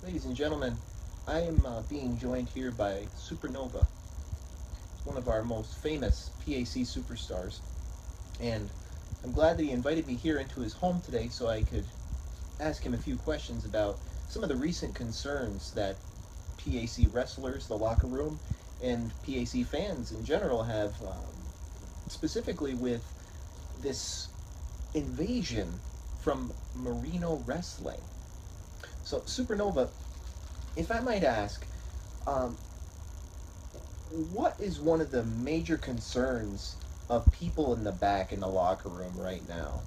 Ladies and gentlemen, I am being joined here by Supernova, one of our most famous PAC superstars, and I'm glad that he invited me here into his home today so I could ask him a few questions about some of the recent concerns that PAC wrestlers, the locker room, and PAC fans in general have, specifically with this invasion from Marino Wrestling. So, Supernova, if I might ask, um, what is one of the major concerns of people in the back in the locker room right now?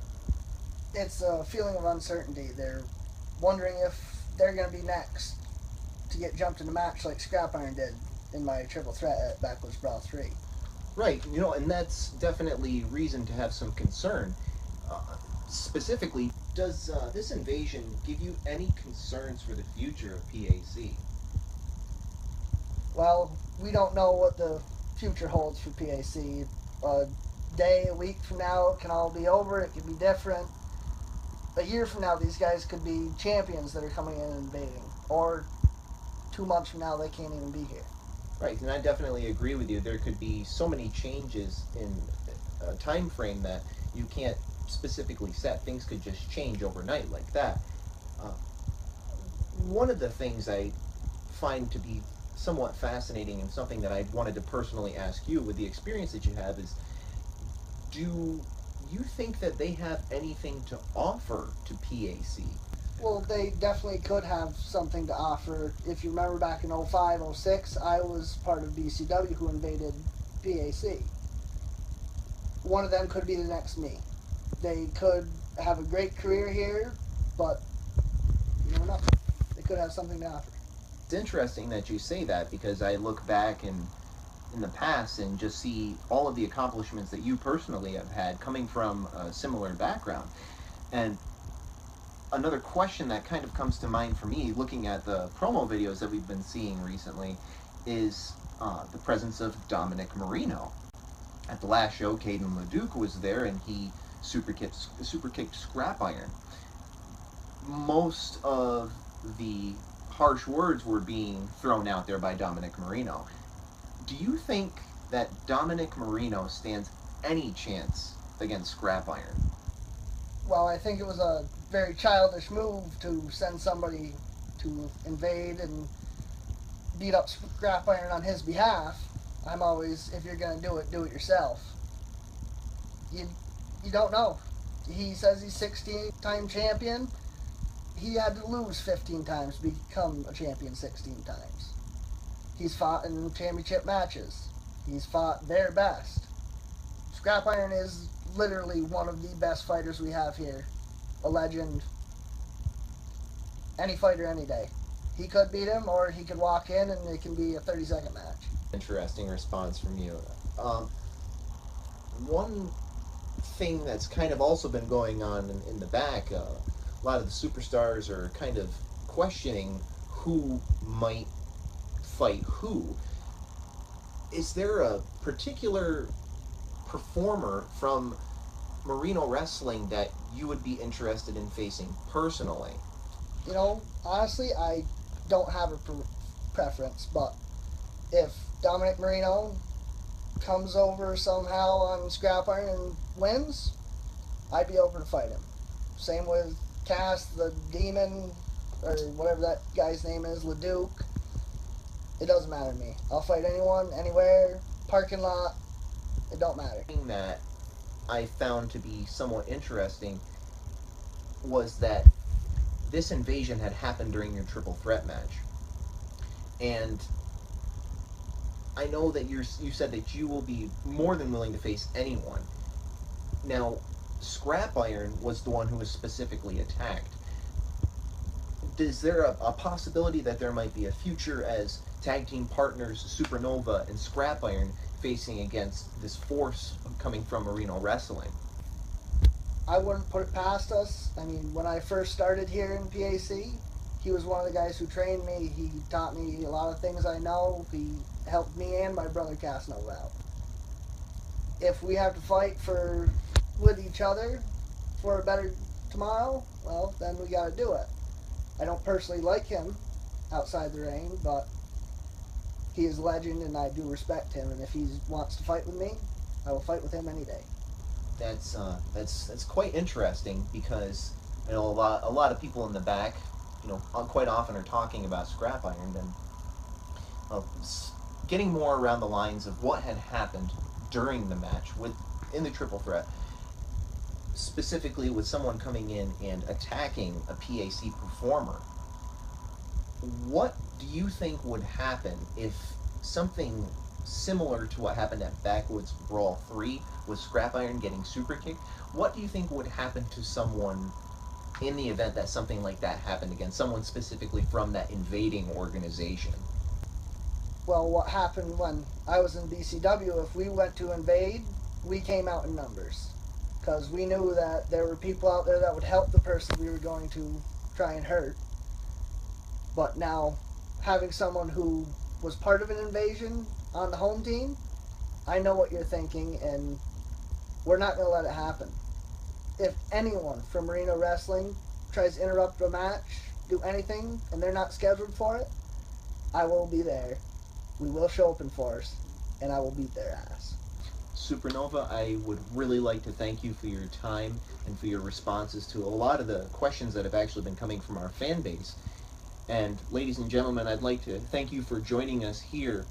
It's a feeling of uncertainty. They're wondering if they're going to be next to get jumped in a match like Scrap Iron did in my triple threat at Backless Brawl 3. Right, and that's definitely reason to have some concern. Uh, Specifically, does this invasion give you any concerns for the future of PAC? Well, we don't know what the future holds for PAC. A day, a week from now, it can all be over. It could be different. A year from now, these guys could be champions that are coming in and invading. Or 2 months from now, they can't even be here. Right, and I definitely agree with you. There could be so many changes in a time frame that you can't specifically set. Things could just change overnight like that. Uh, One of the things I find to be somewhat fascinating and something that I wanted to personally ask you with the experience that you have is, do you think that they have anything to offer to PAC? Well, they definitely could have something to offer. If you remember back in '05, '06, I was part of BCW who invaded PAC. One of them could be the next me. They could have a great career here, but you know nothing. They could have something to offer. It's interesting that you say that because I look back in the past and just see all of the accomplishments that you personally have had coming from a similar background. And another question that kind of comes to mind for me looking at the promo videos that we've been seeing recently is the presence of Dominic Marino. At the last show, Caden LeDuc was there and he super kicked Scrap Iron. Most of the harsh words were being thrown out there by Dominic Marino. Do you think that Dominic Marino stands any chance against Scrap Iron? Well, I think it was a very childish move to send somebody to invade and beat up Scrap Iron on his behalf. I'm always, if you're going to do it yourself. You, you don't know. He says he's 16-time champion. He had to lose 15 times to become a champion 16 times. He's fought in championship matches. He's fought their best. Scrap Iron is literally one of the best fighters we have here. A legend. Any fighter, any day. He could beat him, or he could walk in and it can be a 30-second match. Interesting response from you. Um, One thing that's kind of also been going on in the back, a lot of the superstars are kind of questioning who might fight who. Is there a particular performer from Marino Wrestling that you would be interested in facing personally? Honestly, I don't have a preference, but if Dominic Marino comes over somehow on Scrap Iron and wins, I'd be open to fight him. Same with Cass, the Demon, or whatever that guy's name is, Leduc. It doesn't matter to me. I'll fight anyone, anywhere, parking lot. It don't matter. Thing that I found to be somewhat interesting was that this invasion had happened during your triple threat match. And I know that you said that you will be more than willing to face anyone. Now, Scrap Iron was the one who was specifically attacked. Is there a possibility that there might be a future as tag team partners Supernova and Scrap Iron facing against this force coming from Marino Wrestling? I wouldn't put it past us. I mean, when I first started here in PAC, he was one of the guys who trained me. He taught me a lot of things I know. He helped me and my brother Casanova out. If we have to fight with each other for a better tomorrow, well, then we got to do it. I don't personally like him, outside the ring, but he is a legend and I do respect him, and if he wants to fight with me, I will fight with him any day. That's quite interesting, because I know a lot of people in the back, quite often are talking about scrap iron, and uh, getting more around the lines of what had happened during the match in the triple threat, specifically with someone coming in and attacking a PAC performer. What do you think would happen if something similar to what happened at Backwoods Brawl 3 with Scrap Iron getting super kicked? What do you think would happen to someone in the event that something like that happened again? Someone specifically from that invading organization? Well, what happened when I was in BCW, if we went to invade, we came out in numbers. Because we knew that there were people out there that would help the person we were going to try and hurt. But now, having someone who was part of an invasion on the home team, I know what you're thinking, and we're not going to let it happen. If anyone from Marino Wrestling tries to interrupt a match, do anything, and they're not scheduled for it, I will be there. We will show up in force, and I will beat their ass. Supernova, I would really like to thank you for your time and for your responses to a lot of the questions that have actually been coming from our fan base. And ladies and gentlemen, I'd like to thank you for joining us here.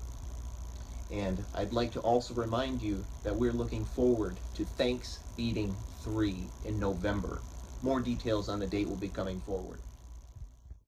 And I'd like to also remind you that we're looking forward to Thanks Beating 3 in November. More details on the date will be coming forward.